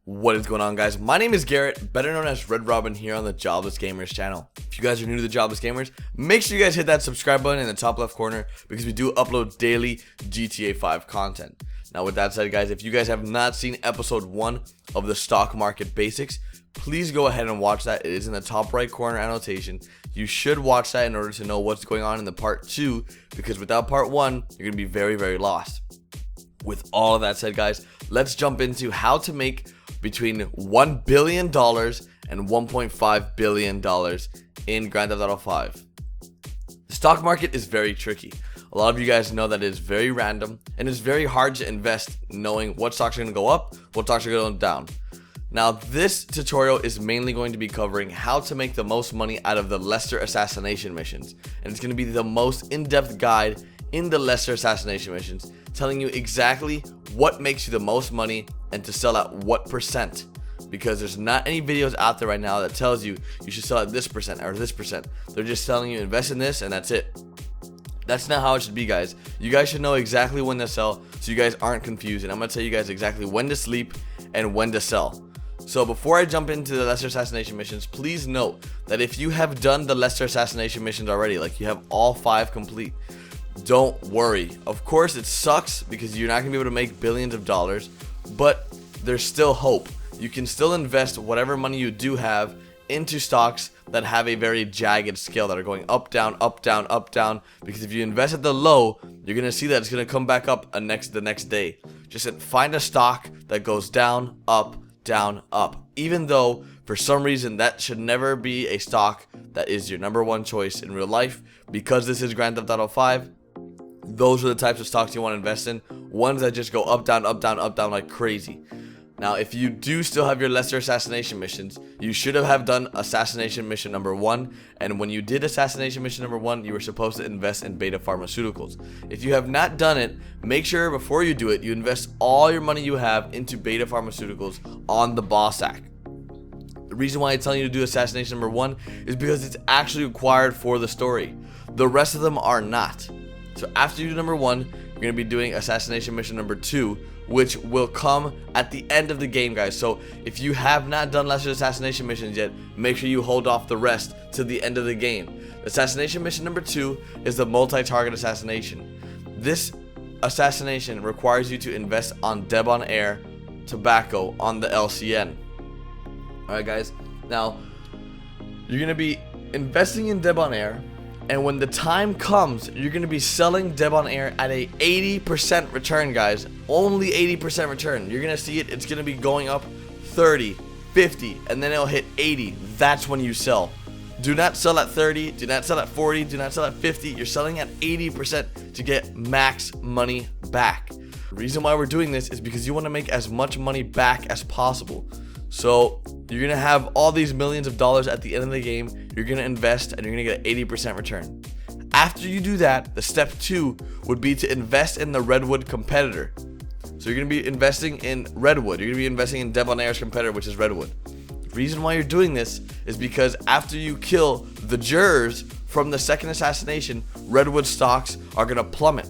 What is going on, guys? My name is Garrett, better known as Red Robin, here on the Jobless Gamers channel. If you guys are new to the Jobless Gamers, make sure you guys hit that subscribe button in the top left corner, because we do upload daily GTA 5 content. Now with that said, guys, if you guys have not seen episode 1 of the stock market basics, please go ahead and watch that. It is in the top right corner annotation. You should watch that in order to know what's going on in the part 2, because without part 1, you're going to be very, very lost. With all of that said, guys, let's jump into how to make between $1 billion and $1.5 billion in Grand Theft Auto 5. The stock market is very tricky. A lot of you guys know that it is very random and it's very hard to invest knowing what stocks are going to go up, what stocks are going to go down. Now, this tutorial is mainly going to be covering how to make the most money out of the lesser assassination missions. And it's going to be the most in-depth guide in the lesser assassination missions, telling you exactly what makes you the most money and to sell at what percent, because there's not any videos out there right now that tells you you should sell at this percent or this percent. They're just telling you invest in this and that's it. That's not how it should be, guys. You guys should know exactly when to sell so you guys aren't confused, and I'm gonna tell you guys exactly when to sleep and when to sell. So before I jump into the lesser assassination missions, please note that if you have done the lesser assassination missions already, like you have all 5 complete, don't worry. Of course it sucks because you're not gonna be able to make billions of dollars, but there's still hope. You can still invest whatever money you do have into stocks that have a very jagged scale, that are going up, down, up, down, up, down, because if you invest at the low, you're gonna see that it's gonna come back up the next day. Just find a stock that goes down, up, even though for some reason that should never be a stock that is your number one choice in real life. Because this is Grand Theft Auto 5, those are the types of stocks you want to invest in, ones that just go up, down, up, down, up, down like crazy. Now, if you do still have your lesser assassination missions, you should have done assassination mission number 1, and when you did assassination mission number 1, you were supposed to invest in beta pharmaceuticals. If you have not done it, make sure before you do it, you invest all your money you have into beta pharmaceuticals on the BAWSAQ. The reason why I'm telling you to do assassination number 1 is because it's actually required for the story. The rest of them are not. So after you do number 1, you're going to be doing assassination mission number 2, which will come at the end of the game, guys. So if you have not done lesser assassination missions yet, make sure you hold off the rest to the end of the game. Assassination mission number 2 is the multi-target assassination. This assassination requires you to invest on Debonaire tobacco on the LCN. Alright, guys, now you're going to be investing in Debonaire, and when the time comes, you're going to be selling Debonaire at a 80% return, guys. Only 80% return. You're going to see it. It's going to be going up 30, 50, and then it'll hit 80. That's when you sell. Do not sell at 30. Do not sell at 40. Do not sell at 50. You're selling at 80% to get max money back. The reason why we're doing this is because you want to make as much money back as possible. So you're going to have all these millions of dollars at the end of the game. You're going to invest and you're going to get an 80% return. After you do that, the step 2 would be to invest in the Redwood competitor. So you're going to be investing in Redwood. You're going to be investing in Debonaire's competitor, which is Redwood. The reason why you're doing this is because after you kill the jurors from the second assassination, Redwood stocks are going to plummet,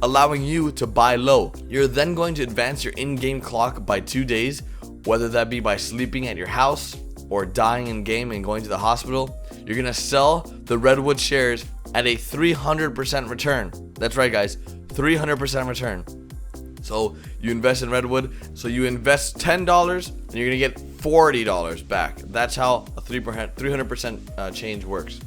allowing you to buy low. You're then going to advance your in-game clock by 2 days, whether that be by sleeping at your house or dying in game and going to the hospital. You're going to sell the Redwood shares at a 300% return. That's right, guys, 300% return. So you invest in Redwood, so you invest $10 and you're going to get $40 back. That's how a 300% change works.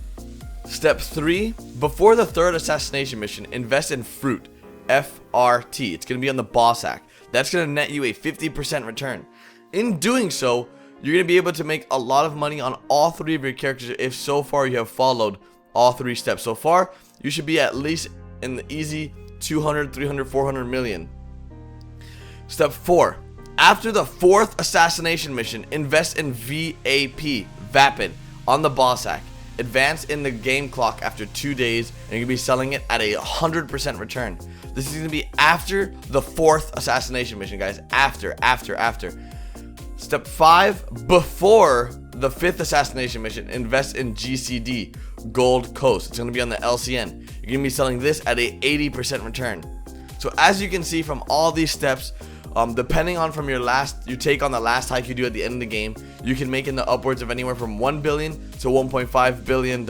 Step 3, before the third assassination mission, invest in fruit, FRT. It's going to be on the BAWSAQ. That's going to net you a 50% return. In doing so, you're going to be able to make a lot of money on all 3 of your characters if so far you have followed all 3 steps. So far, you should be at least in the easy 200, 300, 400 million. Step 4. After the 4th assassination mission, invest in Vapid on the BAWSAQ. Advance in the game clock after 2 days, and you're going to be selling it at a 100% return. This is going to be after the 4th assassination mission, guys. After. Step 5, before the 5th assassination mission, invest in GCD, GoldCoast. It's going to be on the LCN. You're going to be selling this at a 80% return. So as you can see from all these steps, depending on from your take on the last hike you do at the end of the game, you can make in the upwards of anywhere from $1 billion to $1.5 billion.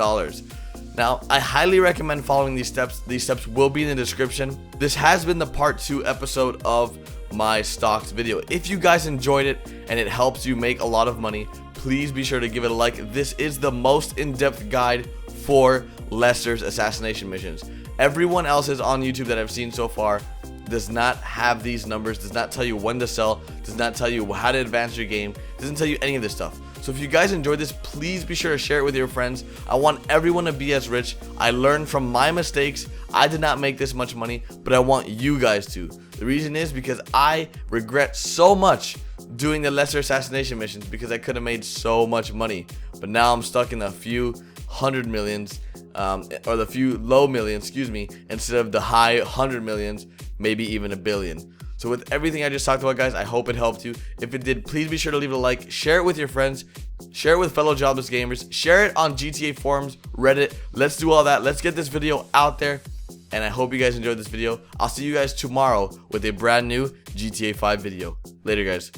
Now, I highly recommend following these steps. These steps will be in the description. This has been the part 2 episode of my stocks video. If you guys enjoyed it and it helps you make a lot of money, please be sure to give it a like. This is the most in-depth guide for Lester's assassination missions. Everyone else's on YouTube that I've seen so far does not have these numbers, does not tell you when to sell, does not tell you how to advance your game, doesn't tell you any of this stuff. So if you guys enjoyed this, please be sure to share it with your friends. I want everyone to be as rich. I learned from my mistakes. I did not make this much money, but I want you guys to. The reason is because I regret so much doing the lesser assassination missions because I could have made so much money. But now I'm stuck in a few hundred millions, or the few low millions, excuse me, instead of the high 100 millions, maybe even a billion. So with everything I just talked about, guys, I hope it helped you. If it did, please be sure to leave it a like, share it with your friends, share it with fellow jobless gamers, share it on GTA forums, Reddit. Let's do all that. Let's get this video out there. And I hope you guys enjoyed this video. I'll see you guys tomorrow with a brand new GTA 5 video. Later, guys.